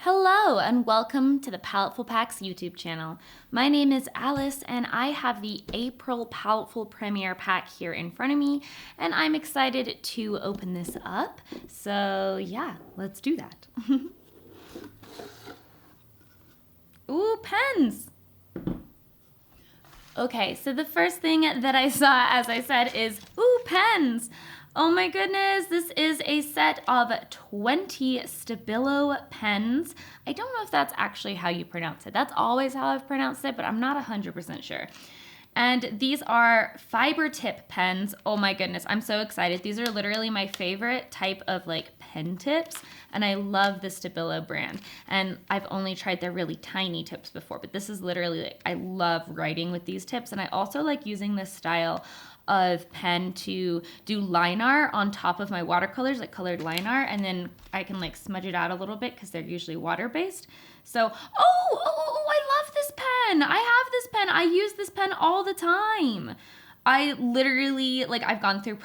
Hello and welcome to the Paletteful Packs YouTube channel. My name is Alice and I have the April Paletteful Premiere Pack here in front of me and I'm excited to open this up. So yeah, let's do that. Ooh, pens! Okay, so the first thing that I saw, as I said, is, ooh, pens! Oh my goodness, this is a set of 20 Stabilo pens. I don't know if that's actually how you pronounce it. That's always how I've pronounced it, but I'm not 100% sure. And these are fiber tip pens. Oh my goodness, I'm so excited. These are literally my favorite type of like pen tips, and I love the Stabilo brand. And I've only tried their really tiny tips before, but this is literally like, I love writing with these tips, and I also like using this style of pen to do line art on top of my watercolors, like colored line art, and then I can like smudge it out a little bit because they're usually water-based. So, I love this pen. I have this pen. I use this pen all the time. I literally, like, I've gone through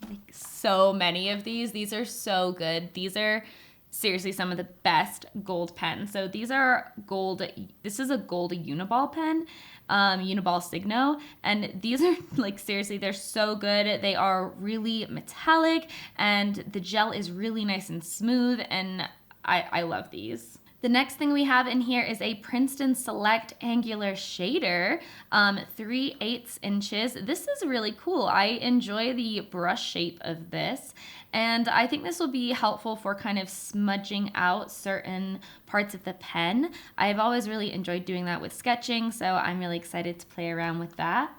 like so many of these. These are so good. These are seriously some of the best gold pens. So these are gold. This is a gold Uniball pen, Uniball Signo, and these are like seriously, they're so good. They are really metallic and the gel is really nice and smooth, and I love these. The next thing we have in here is a Princeton Select Angular Shader, 3/8 inches. This is really cool. I enjoy the brush shape of this, and I think this will be helpful for kind of smudging out certain parts of the pen. I've always really enjoyed doing that with sketching, so I'm really excited to play around with that.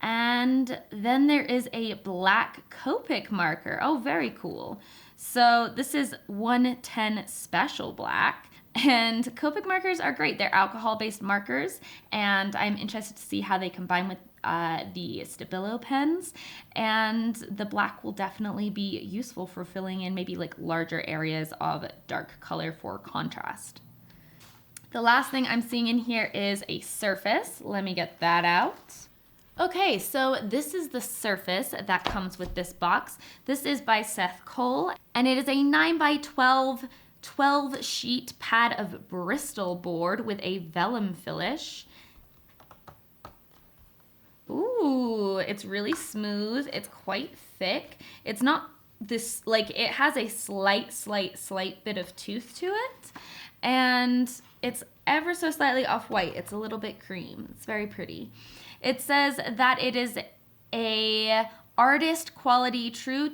And then there is a black Copic marker. Oh, very cool. So this is 110 Special Black, and Copic markers are great. They're alcohol-based markers, and I'm interested to see how they combine with the Stabilo pens, and the black will definitely be useful for filling in maybe like larger areas of dark color for contrast. The last thing I'm seeing in here is a surface. Let me get that out. Okay, so this is the surface that comes with this box. This is by Seth Cole, and it is a 9x12 12 sheet pad of Bristol board with a vellum finish. Ooh, it's really smooth. It's quite thick. It's not this, like, it has a slight bit of tooth to it, and it's ever so slightly off-white. It's a little bit cream. It's very pretty. It says that it is a artist quality true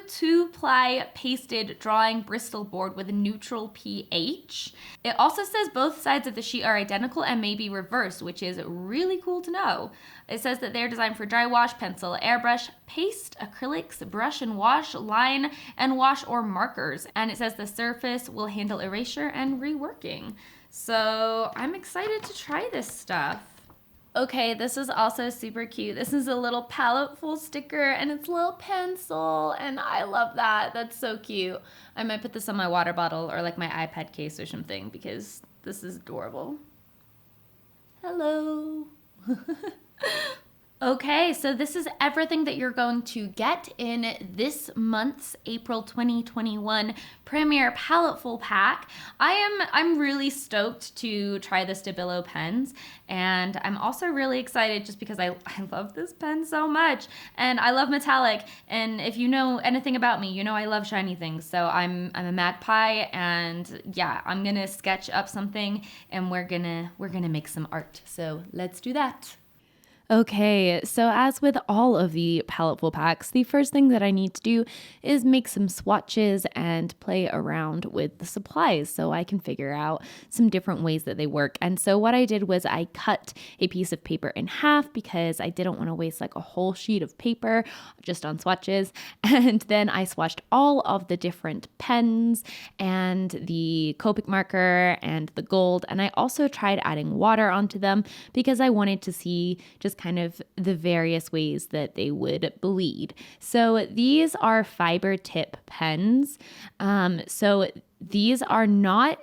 two-ply pasted drawing Bristol board with a neutral pH. It also says both sides of the sheet are identical and may be reversed, which is really cool to know. It says that they're designed for dry wash, pencil, airbrush, paste, acrylics, brush and wash, line and wash, or markers. And it says the surface will handle erasure and reworking. So I'm excited to try this stuff. Okay, this is also super cute. This is a little Paletteful sticker and it's a little pencil, and I love that. That's so cute. I might put this on my water bottle or like my iPad case or something because this is adorable. Hello. Okay, so this is everything that you're going to get in this month's April 2021 Premiere Paletteful Pack. I'm really stoked to try the Stabilo pens, and I'm also really excited just because I love this pen so much, and I love metallic, and if you know anything about me, you know I love shiny things, so I'm a magpie, and yeah, I'm gonna sketch up something, and we're gonna make some art, so let's do that. Okay, so as with all of the Paletteful packs, the first thing that I need to do is make some swatches and play around with the supplies so I can figure out some different ways that they work. And so what I did was I cut a piece of paper in half because I didn't want to waste like a whole sheet of paper just on swatches. And then I swatched all of the different pens and the Copic marker and the gold. And I also tried adding water onto them because I wanted to see just kind of the various ways that they would bleed. So these are fiber tip pens. So these are not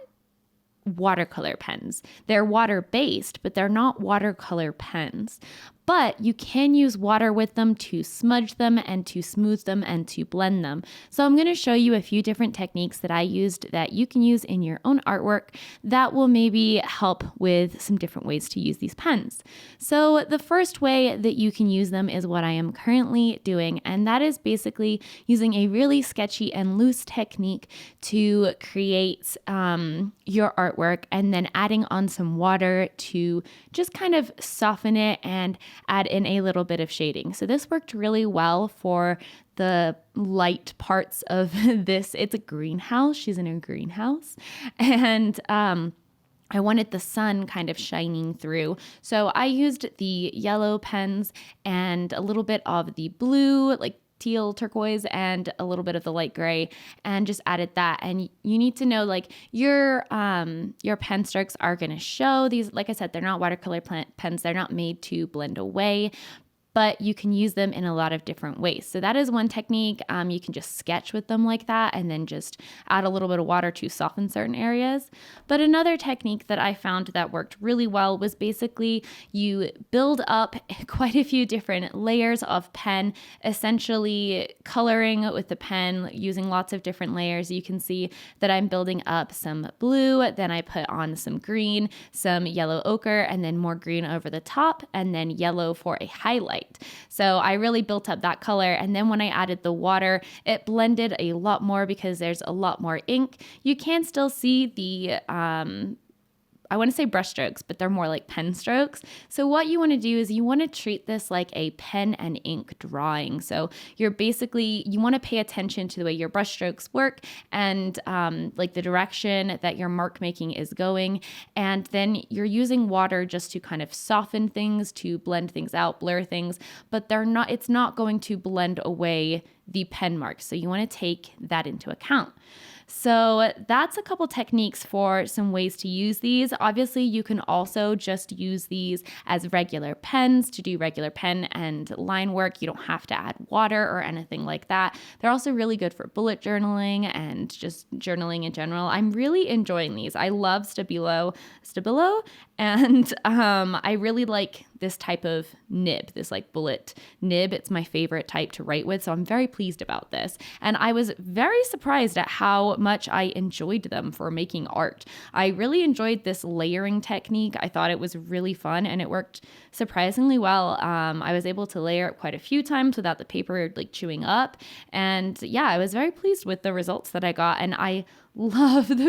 watercolor pens. They're water-based, but they're not watercolor pens. but you can use water with them to smudge them and to smooth them and to blend them. So I'm going to show you a few different techniques that I used that you can use in your own artwork that will maybe help with some different ways to use these pens. So the first way that you can use them is what I am currently doing, and that is basically using a really sketchy and loose technique to create your artwork and then adding on some water to just kind of soften it and add in a little bit of shading. So this worked really well for the light parts of this. It's a greenhouse. She's in a greenhouse. And I wanted the sun kind of shining through. So I used the yellow pens and a little bit of the blue, like teal, turquoise, and a little bit of the light gray, and just added that. And you need to know, like, your pen strokes are going to show. These, like I said, they're not watercolor pens. They're not made to blend away, but you can use them in a lot of different ways. So that is one technique. You can just sketch with them like that and then just add a little bit of water to soften certain areas. But another technique that I found that worked really well was basically you build up quite a few different layers of pen, essentially coloring with the pen, using lots of different layers. You can see that I'm building up some blue, then I put on some green, some yellow ochre, and then more green over the top, and then yellow for a highlight. So I really built up that color. And then when I added the water, it blended a lot more because there's a lot more ink. You can still see the I want to say brush strokes, but they're more like pen strokes. So what you want to do is you want to treat this like a pen and ink drawing. So you want to pay attention to the way your brush strokes work and like the direction that your mark making is going. And then you're using water just to kind of soften things, to blend things out, blur things, but it's not going to blend away the pen marks. So you want to take that into account. So that's a couple techniques for some ways to use these. Obviously, you can also just use these as regular pens to do regular pen and line work. You don't have to add water or anything like that. They're also really good for bullet journaling and just journaling in general. I'm really enjoying these. I love Stabilo, and I really like this type of nib, this like bullet nib. It's my favorite type to write with, so I'm very pleased about this. And I was very surprised at how much I enjoyed them for making art. I really enjoyed this layering technique. I thought it was really fun and it worked surprisingly well. I was able to layer it quite a few times without the paper like chewing up. And yeah, I was very pleased with the results that I got. And I love the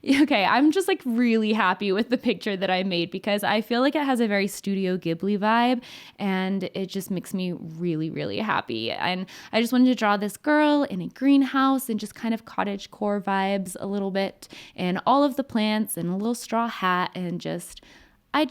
Okay, I'm just like really happy with the picture that I made because I feel like it has a very Studio Ghibli vibe and it just makes me really, really happy. And I just wanted to draw this girl in a greenhouse and just kind of cottagecore vibes a little bit and all of the plants and a little straw hat and I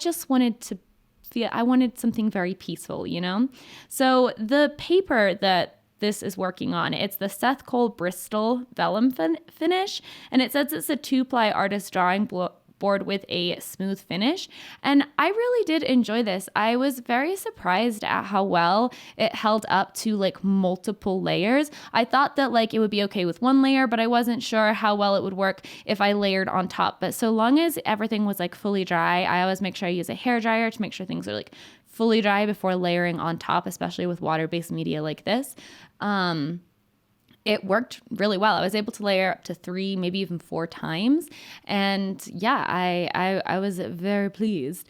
wanted something very peaceful, you know? So the paper that this is working on, it's the Seth Cole Bristol vellum finish, and it says it's a 2-ply artist drawing board with a smooth finish, and I really did enjoy this. I was very surprised at how well it held up to like multiple layers. I thought that like it would be okay with one layer, but I wasn't sure how well it would work if I layered on top. But so long as everything was like fully dry, I always make sure I use a hair dryer to make sure things are like fully dry before layering on top, especially with water-based media like this. It worked really well. I was able to layer up to 3, maybe even 4 times. And yeah, I was very pleased.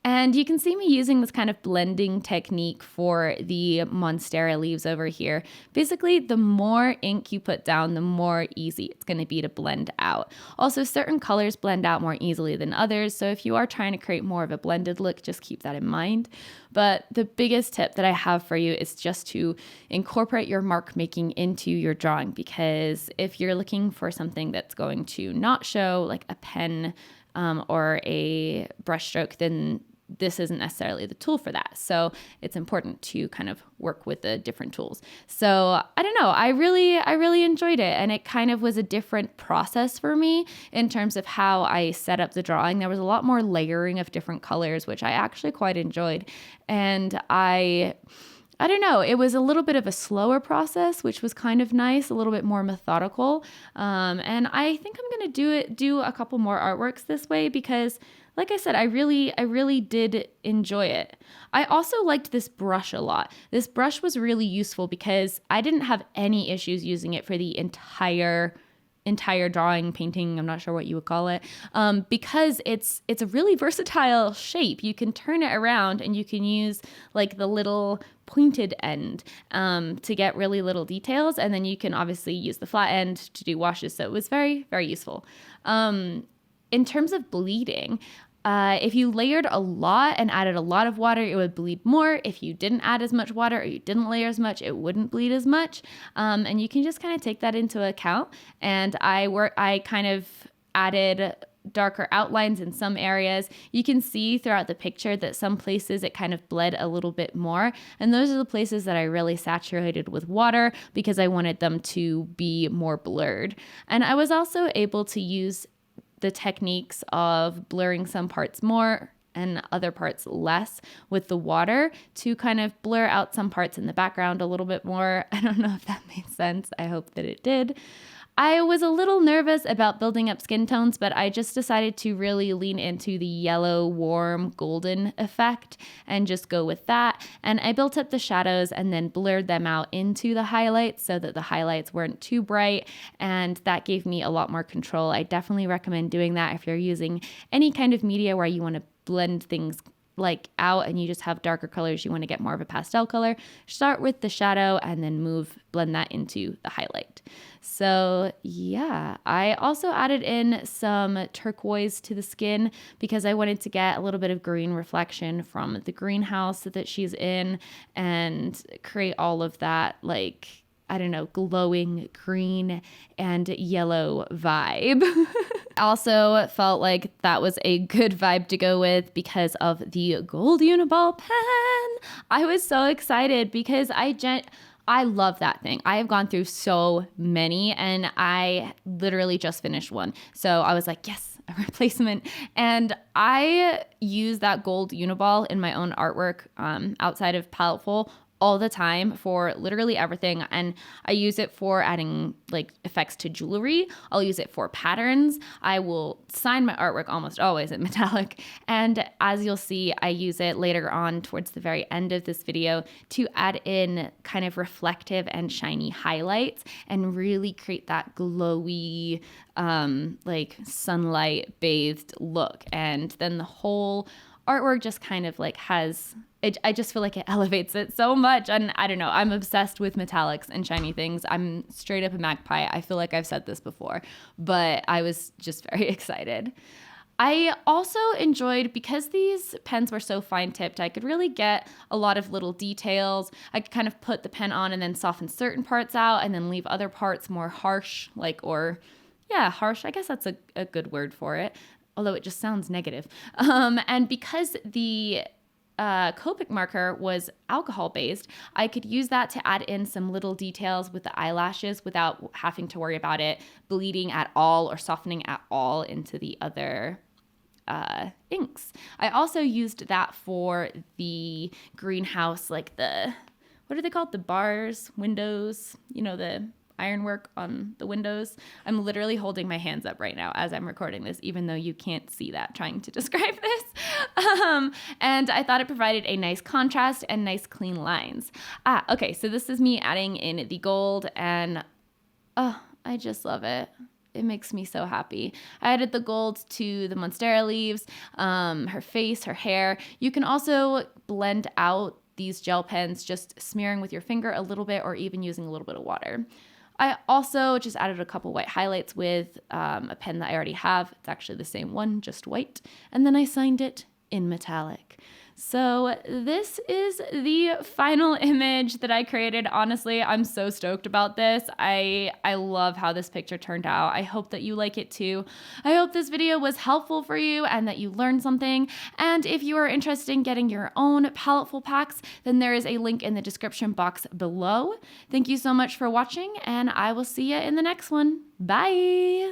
And you can see me using this kind of blending technique for the Monstera leaves over here. Basically, the more ink you put down, the more easy it's going to be to blend out. Also, certain colors blend out more easily than others. So if you are trying to create more of a blended look, just keep that in mind. But the biggest tip that I have for you is just to incorporate your mark making into your drawing, because if you're looking for something that's going to not show like a pen or a brush stroke, then this isn't necessarily the tool for that. So it's important to kind of work with the different tools. So I don't know, I really enjoyed it. And it kind of was a different process for me in terms of how I set up the drawing. There was a lot more layering of different colors, which I actually quite enjoyed. And I I don't know, it was a little bit of a slower process, which was kind of nice, a little bit more methodical. And I think I'm going to do a couple more artworks this way because, like I said, I really did enjoy it. I also liked this brush a lot. This brush was really useful because I didn't have any issues using it for the entire drawing, painting, I'm not sure what you would call it, because it's a really versatile shape. You can turn it around and you can use like the little pointed end to get really little details, and then you can obviously use the flat end to do washes. So it was very, very useful. In terms of bleeding, if you layered a lot and added a lot of water, it would bleed more. If you didn't add as much water or you didn't layer as much, it wouldn't bleed as much. And you can just kind of take that into account. And I kind of added darker outlines in some areas. You can see throughout the picture that some places it kind of bled a little bit more. And those are the places that I really saturated with water because I wanted them to be more blurred. And I was also able to use the techniques of blurring some parts more and other parts less with the water to kind of blur out some parts in the background a little bit more. I don't know if that made sense. I hope that it did. I was a little nervous about building up skin tones, but I just decided to really lean into the yellow, warm, golden effect and just go with that. And I built up the shadows and then blurred them out into the highlights so that the highlights weren't too bright, and that gave me a lot more control. I definitely recommend doing that if you're using any kind of media where you want to blend things like out and you just have darker colors, you want to get more of a pastel color. Start with the shadow and then blend that into the highlight. So yeah, I also added in some turquoise to the skin because I wanted to get a little bit of green reflection from the greenhouse that she's in and create all of that, like, I don't know, glowing green and yellow vibe. Also felt like that was a good vibe to go with because of the gold Uniball pen. I was so excited because I love that thing. I have gone through so many and I literally just finished one. So I was like, yes, a replacement. And I use that gold Uniball in my own artwork outside of Paletteful all the time for literally everything. And I use it for adding like effects to jewelry. I'll use it for patterns. I will sign my artwork almost always in metallic. And as you'll see, I use it later on towards the very end of this video to add in kind of reflective and shiny highlights and really create that glowy, like sunlight bathed look. And then the whole artwork just kind of like I just feel like it elevates it so much. And I don't know, I'm obsessed with metallics and shiny things. I'm straight up a magpie. I feel like I've said this before, but I was just very excited. I also enjoyed, because these pens were so fine tipped, I could really get a lot of little details. I could kind of put the pen on and then soften certain parts out and then leave other parts more harsh, harsh. I guess that's a good word for it, although it just sounds negative. And because the Copic marker was alcohol based, I could use that to add in some little details with the eyelashes without having to worry about it bleeding at all or softening at all into the other inks. I also used that for the greenhouse, like what are they called? The bars, windows, the ironwork on the windows. I'm literally holding my hands up right now as I'm recording this, even though you can't see that trying to describe this. And I thought it provided a nice contrast and nice clean lines. Okay, so this is me adding in the gold, and I just love it. It makes me so happy. I added the gold to the Monstera leaves, her face, her hair. You can also blend out these gel pens just smearing with your finger a little bit or even using a little bit of water. I also just added a couple white highlights with a pen that I already have. It's actually the same one, just white. And then I signed it in metallic. So this is the final image that I created. Honestly, I'm so stoked about this. I love how this picture turned out. I hope that you like it too. I hope this video was helpful for you and that you learned something. And if you are interested in getting your own Paletteful packs, then there is a link in the description box below. Thank you so much for watching, and I will see you in the next one. Bye!